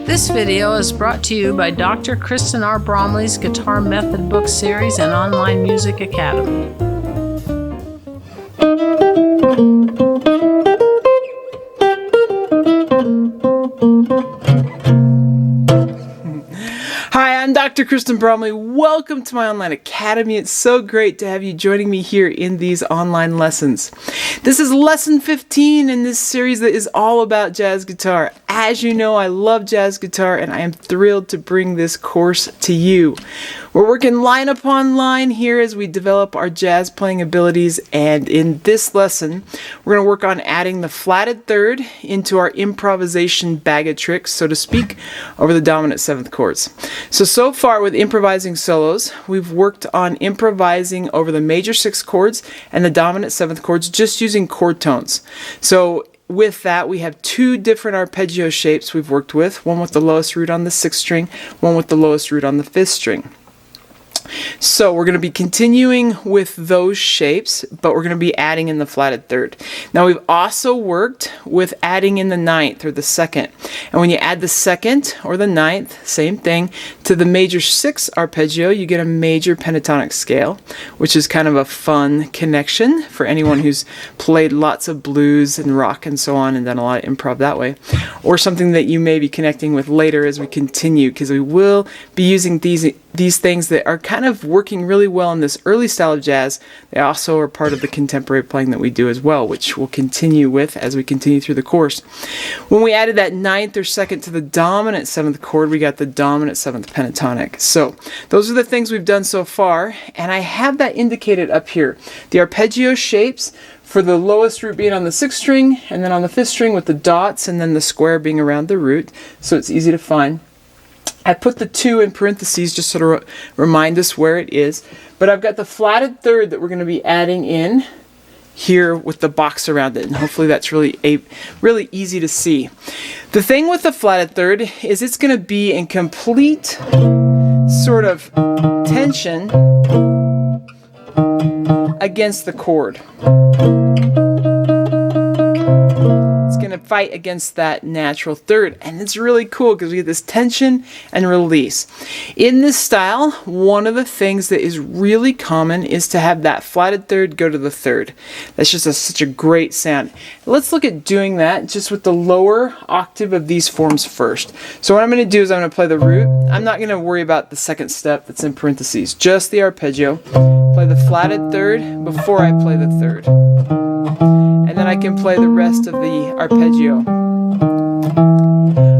This video is brought to you by Dr. Kristen R. Bromley's Guitar Method Book Series and Online Music Academy. Hi, I'm Dr. Kristen Bromley. Welcome to my online academy. It's so great to have you joining me here in these online lessons. This is lesson 15 in this series that is all about jazz guitar. As you know, I love jazz guitar and I am thrilled to bring this course to you. We're working line upon line here as we develop our jazz playing abilities, and in this lesson we're going to work on adding the flatted third into our improvisation bag of tricks, so to speak, over the dominant seventh chords. So far with improvising solos, we've worked on improvising over the major sixth chords and the dominant seventh chords just using chord tones. So with that, we have two different arpeggio shapes we've worked with, one with the lowest root on the sixth string, one with the lowest root on the fifth string. So we're going to be continuing with those shapes, but we're going to be adding in the flatted third. Now we've also worked with adding in the ninth or the second. And when you add the second or the ninth, same thing, to the major sixth arpeggio, you get a major pentatonic scale, which is kind of a fun connection for anyone who's played lots of blues and rock and so on and done a lot of improv that way. Or something that you may be connecting with later as we continue, because we will be using these things that are kind of working really well in this early style of jazz. They also are part of the contemporary playing that we do as well, which we'll continue with as we continue through the course. When we added that ninth or second to the dominant seventh chord, we got the dominant seventh pentatonic. So those are the things we've done so far, and I have that indicated up here. The arpeggio shapes for the lowest root being on the sixth string, and then on the fifth string with the dots, and then the square being around the root, so it's easy to find. I put the 2 in parentheses just to sort of remind us where it is. But I've got the flatted third that we're going to be adding in here with the box around it. And hopefully that's really easy to see. The thing with the flatted third is it's going to be in complete sort of tension against the chord. Fight against that natural third, and it's really cool because we get this tension and release. In this style, one of the things that is really common is to have that flatted third go to the third. That's just such a great sound. Let's look at doing that just with the lower octave of these forms first. So what I'm going to do is I'm going to play the root. I'm not going to worry about the second step that's in parentheses, just the arpeggio. Play the flatted third before I play the third. And then I can play the rest of the arpeggio.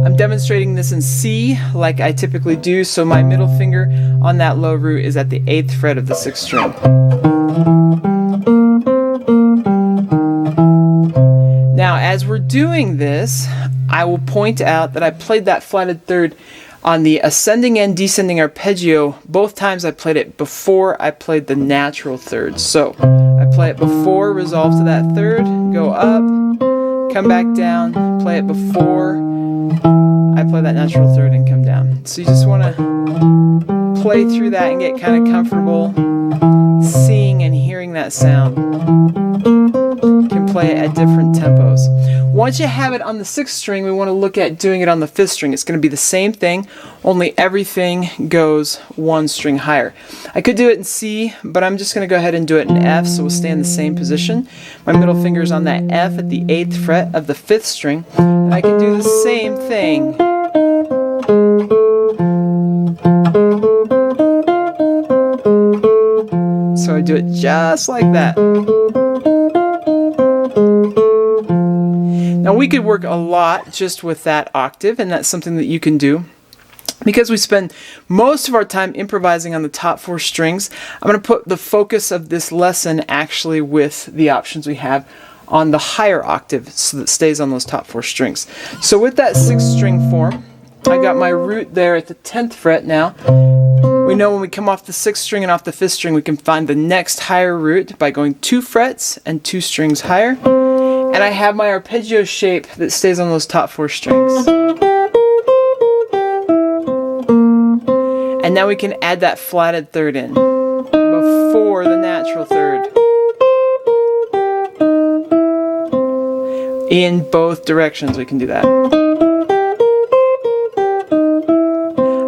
I'm demonstrating this in C like I typically do, so my middle finger on that low root is at the 8th fret of the 6th string. Now as we're doing this, I will point out that I played that flatted third on the ascending and descending arpeggio. Both times I played it before I played the natural third. So I play it before, resolve to that third, go up, come back down, play it before I play that natural third and come down. So you just want to play through that and get kind of comfortable seeing and hearing that sound. You can play it at different tempos. Once you have it on the 6th string, we want to look at doing it on the 5th string. It's going to be the same thing, only everything goes 1 string higher. I could do it in C, but I'm just going to go ahead and do it in F, so we'll stay in the same position. My middle finger is on that F at the 8th fret of the 5th string, and I can do the same thing. So I do it just like that. Now we could work a lot just with that octave, and that's something that you can do. Because we spend most of our time improvising on the top 4 strings, I'm going to put the focus of this lesson actually with the options we have on the higher octave, so that it stays on those top 4 strings. So with that 6th string form, I got my root there at the 10th fret now. We know when we come off the 6th string and off the 5th string, we can find the next higher root by going 2 frets and 2 strings higher. And I have my arpeggio shape that stays on those top 4 strings. And now we can add that flatted third in before the natural third. In both directions we can do that.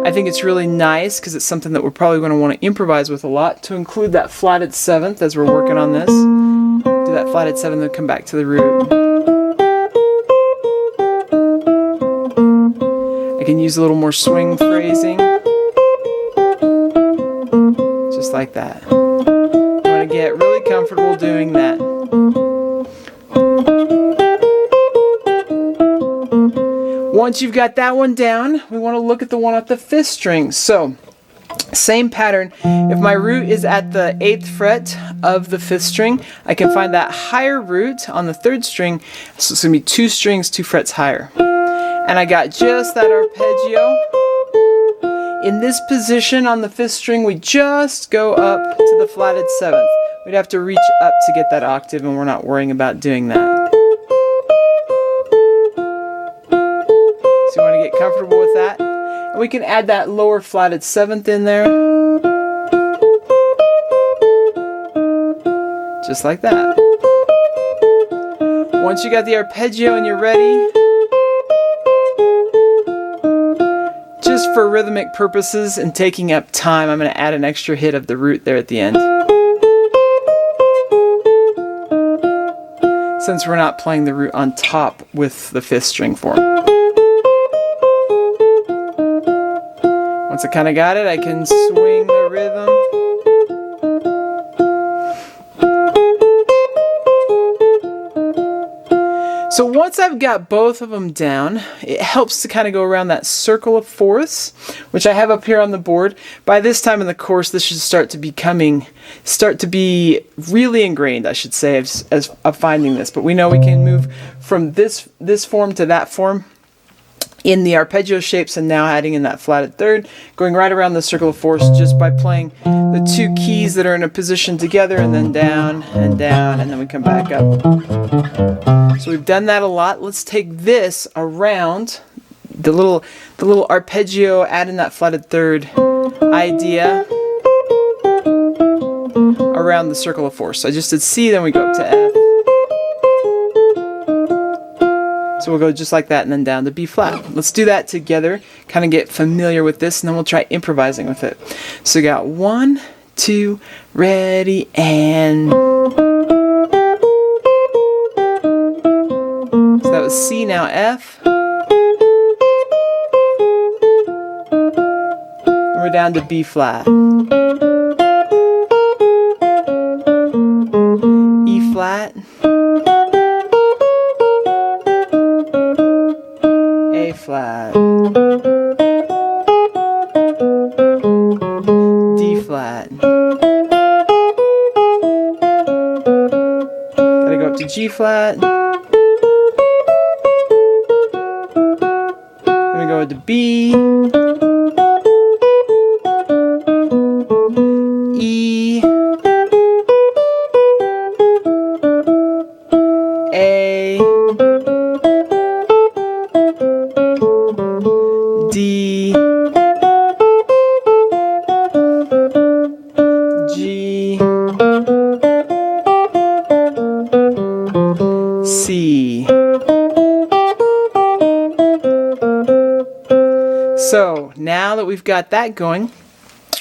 I think it's really nice because it's something that we're probably going to want to improvise with a lot, to include that flatted seventh as we're working on this. Do that flatted seventh and come back to the root. I can use a little more swing phrasing. Just like that. You want to get really comfortable doing that. Once you've got that one down, we want to look at the one at the 5th string. So, same pattern. If my root is at the 8th fret of the 5th string, I can find that higher root on the 3rd string. So it's going to be 2 strings, 2 frets higher. And I got just that arpeggio. In this position on the 5th string, we just go up to the flatted 7th. We'd have to reach up to get that octave, and we're not worrying about doing that. So you want to get comfortable with that. And we can add that lower flatted 7th in there. Just like that. Once you got the arpeggio and you're ready, just for rhythmic purposes and taking up time, I'm going to add an extra hit of the root there at the end. Since we're not playing the root on top with the 5th string form. Once I kind of got it, I can swing the rhythm. So once I've got both of them down, it helps to kind of go around that circle of fourths, which I have up here on the board. By this time in the course, this should start to be really ingrained, I should say, as of finding this. But we know we can move from this form to that form in the arpeggio shapes, and now adding in that flatted 3rd, going right around the circle of fourths just by playing the 2 keys that are in a position together, and then down, and then we come back up. So we've done that a lot. Let's take this around the little arpeggio, add in that flatted 3rd idea around the circle of fourths. So I just did C, then we go up to F. So we'll go just like that and then down to B flat. Let's do that together, kind of get familiar with this, and then we'll try improvising with it. So we got 1, 2, ready, and... So that was C, now F. And we're down to B flat. E flat. A flat, D flat, gotta go up to G flat, then we go to B, E, A, D, G, C. So now that we've got that going,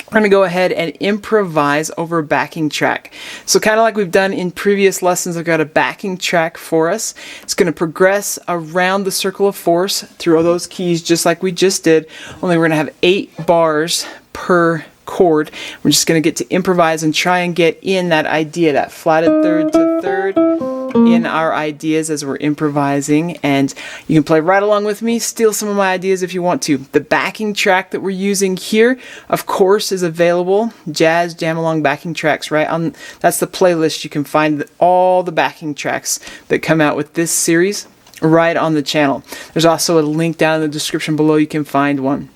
we're going to go ahead and improvise over a backing track. So kind of like we've done in previous lessons, I've got a backing track for us. It's going to progress around the circle of fourths through all those keys just like we just did, only we're going to have 8 bars per chord. We're just going to get to improvise and try and get in that idea, that flatted 3rd to 3rd in our ideas as we're improvising. And you can play right along with me, steal some of my ideas if you want to. The backing track that we're using here, of course, is available. Jazz Jam Along backing tracks, right? That's the playlist. You can find all the backing tracks that come out with this series right on the channel. There's also a link down in the description below. You can find one.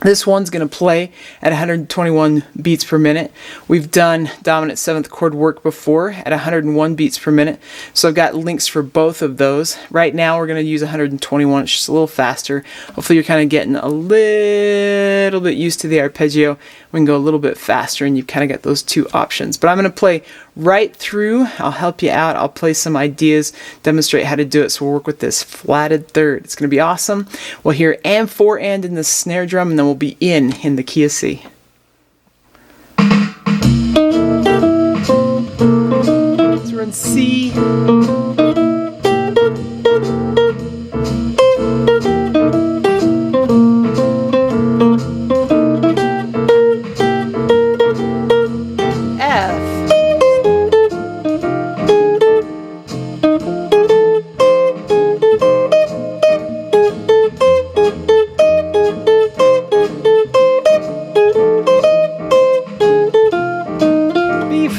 This one's going to play at 121 beats per minute. We've done dominant 7th chord work before at 101 beats per minute. So I've got links for both of those. Right now we're going to use 121. It's just a little faster. Hopefully you're kind of getting a little bit used to the arpeggio. we can go a little bit faster, and you've kind of got those two options. But I'm going to play right through. I'll help you out. I'll play some ideas, demonstrate how to do it. So we'll work with this flatted third. It's going to be awesome. We'll hear and four and in the snare drum, and then we'll be in the key of C. So we're in C.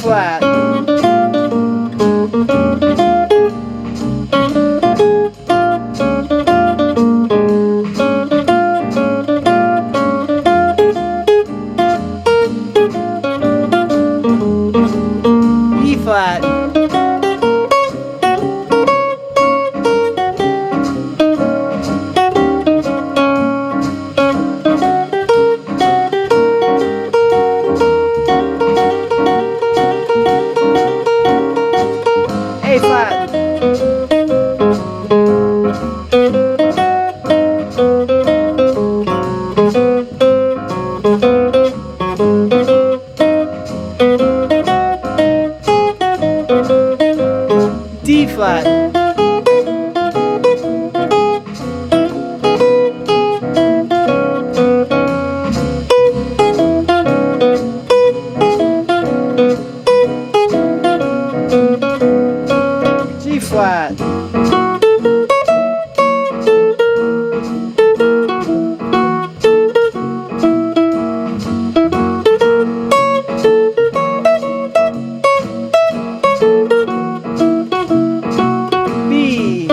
Flat. E flat. A flat. D flat. G flat. B.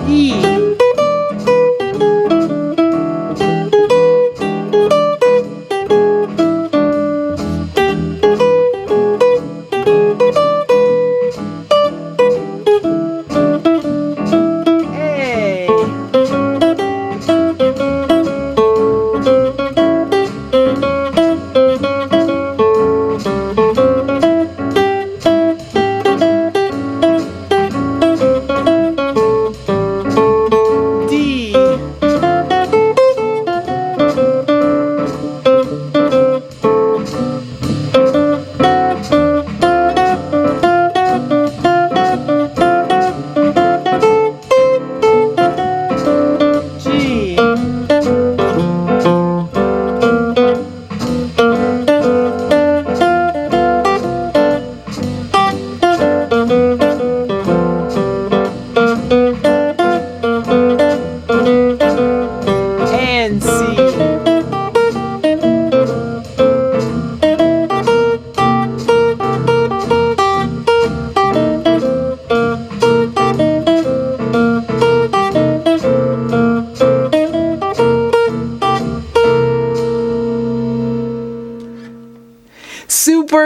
E. D. G. And C.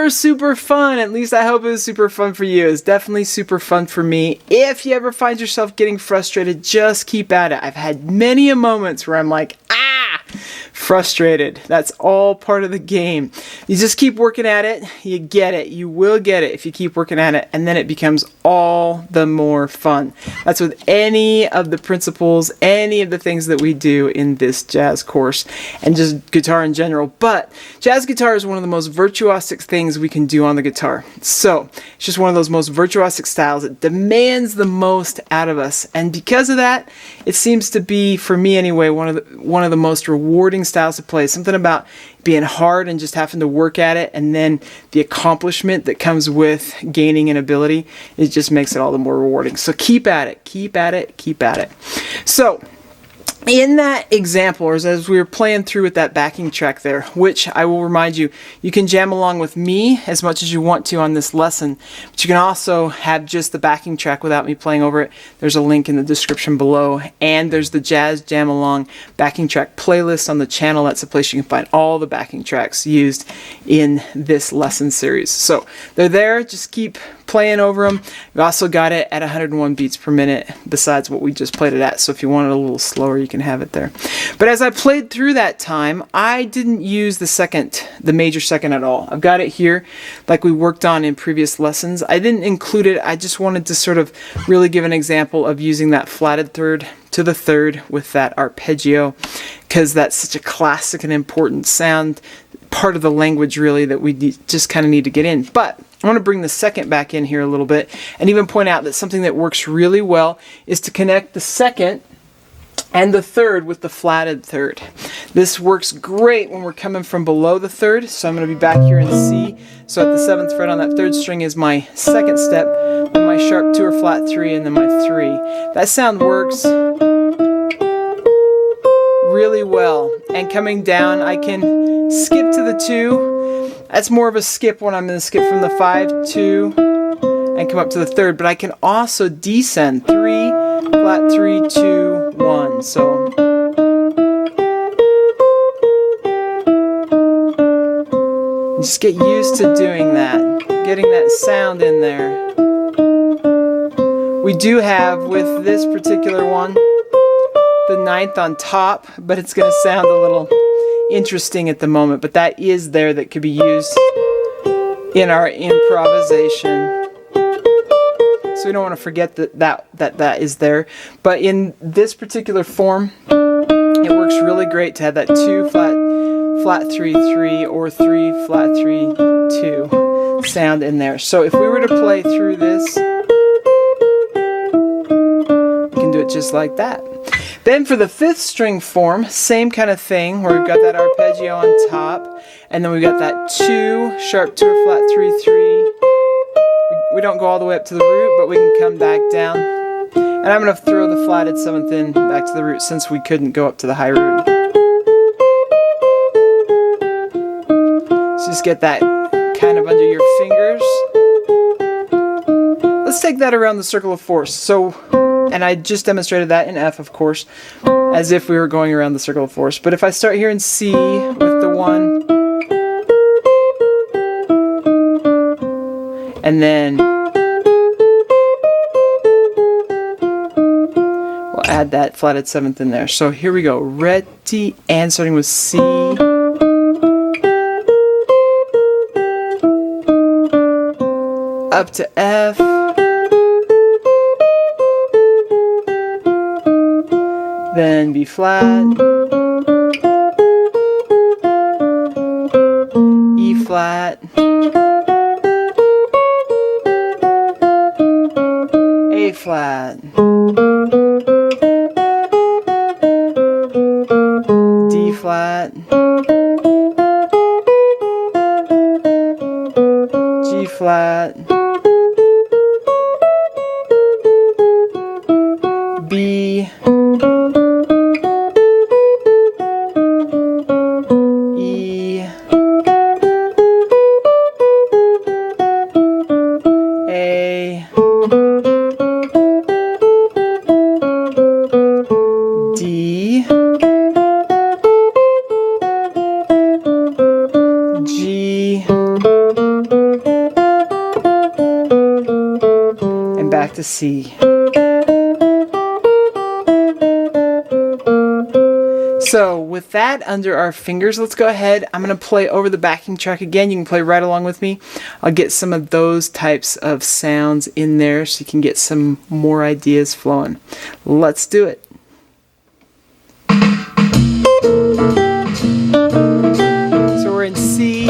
Super fun. At least I hope it was super fun for you. It's definitely super fun for me. If you ever find yourself getting frustrated, just keep at it. I've had many a moments where I'm like, frustrated. That's all part of the game. You just keep working at it. You get it. You will get it if you keep working at it, and then it becomes all the more fun. That's with any of the principles, any of the things that we do in this jazz course, and just guitar in general. But jazz guitar is one of the most virtuosic things we can do on the guitar. So it's just one of those most virtuosic styles. It demands the most out of us, and because of that, it seems to be, for me anyway, one of the most rewarding styles to play. Something about being hard and just having to work at it, and then the accomplishment that comes with gaining an ability, it just makes it all the more rewarding. So keep at it, keep at it, keep at it. So in that example, or as we were playing through with that backing track there, which I will remind you, you can jam along with me as much as you want to on this lesson, but you can also have just the backing track without me playing over it. There's a link in the description below, and there's the Jazz Jam Along backing track playlist on the channel. That's a place you can find all the backing tracks used in this lesson series. So they're there, just keep playing over them. We've also got it at 101 beats per minute besides what we just played it at, so if you want it a little slower you can have it there. But as I played through that time, I didn't use the major second at all. I've got it here like we worked on in previous lessons. I didn't include it. I just wanted to sort of really give an example of using that flatted third to the third with that arpeggio, because that's such a classic and important sound, part of the language really that we just kind of need to get in. But I want to bring the second back in here a little bit and even point out that something that works really well is to connect the second and the third with the flatted third. This works great when we're coming from below the third, so I'm going to be back here in C. So at the 7th fret on that third string is my second step, then my sharp 2 or flat 3, and then my 3. That sound works really well. And coming down, I can skip to the 2. That's more of a skip when I'm going to skip from the 5, 2, and come up to the third. But I can also descend 3, flat 3, 2, 1. So just get used to doing that, getting that sound in there. We do have, with this particular one, the 9th on top, but it's going to sound a little interesting at the moment, but that is there, that could be used in our improvisation. So we don't want to forget that is there. But in this particular form, it works really great to have that 2 flat 3 3 or 3 flat 3 2 sound in there. So if we were to play through this, we can do it just like that. Then for the 5th string form, same kind of thing, where we've got that arpeggio on top, and then we've got that 2, sharp 2 or flat 3 3. We don't go all the way up to the root, but we can come back down. And I'm going to throw the flatted 7th in back to the root since we couldn't go up to the high root. So just get that kind of under your fingers. Let's take that around the circle of 4. And I just demonstrated that in F, of course, as if we were going around the circle of 4. But if I start here in C with the 1, and then we'll add that flatted 7th in there. So here we go, ready, and starting with C, up to F, then B flat, E flat, A flat, D flat, G flat, B, E, A, D, G, and back to C. So with that under our fingers, let's go ahead. I'm going to play over the backing track again. You can play right along with me. I'll get some of those types of sounds in there so you can get some more ideas flowing. Let's do it. So we're in C.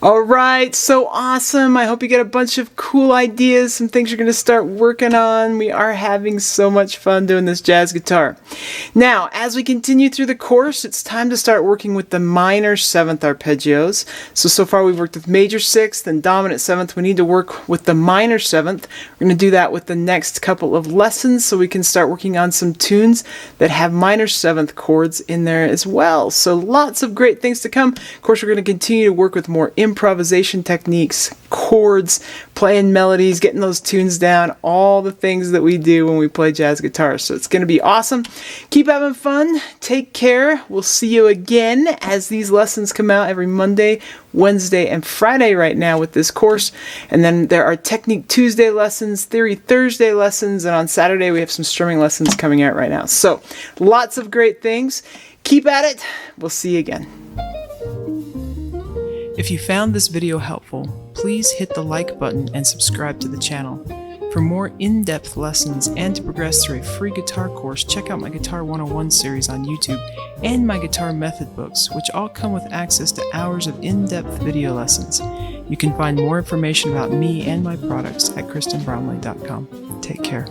All right, so awesome. I hope you get a bunch of cool ideas, some things you're going to start working on. We are having so much fun doing this jazz guitar. Now, as we continue through the course, it's time to start working with the minor 7th arpeggios. So far we've worked with major 6th and dominant 7th. We need to work with the minor 7th. We're going to do that with the next couple of lessons so we can start working on some tunes that have minor 7th chords in there as well. So lots of great things to come. Of course, we're going to continue to work with more improvisation techniques, chords, playing melodies, getting those tunes down, all the things that we do when we play jazz guitar. So it's going to be awesome. Keep having fun. Take care. We'll see you again as these lessons come out every Monday, Wednesday, and Friday right now with this course. And then there are Technique Tuesday lessons, Theory Thursday lessons, and on Saturday we have some strumming lessons coming out right now. So lots of great things. Keep at it. We'll see you again. If you found this video helpful, please hit the like button and subscribe to the channel. For more in-depth lessons and to progress through a free guitar course, check out my Guitar 101 series on YouTube and my Guitar Method books, which all come with access to hours of in-depth video lessons. You can find more information about me and my products at kristenbromley.com. Take care.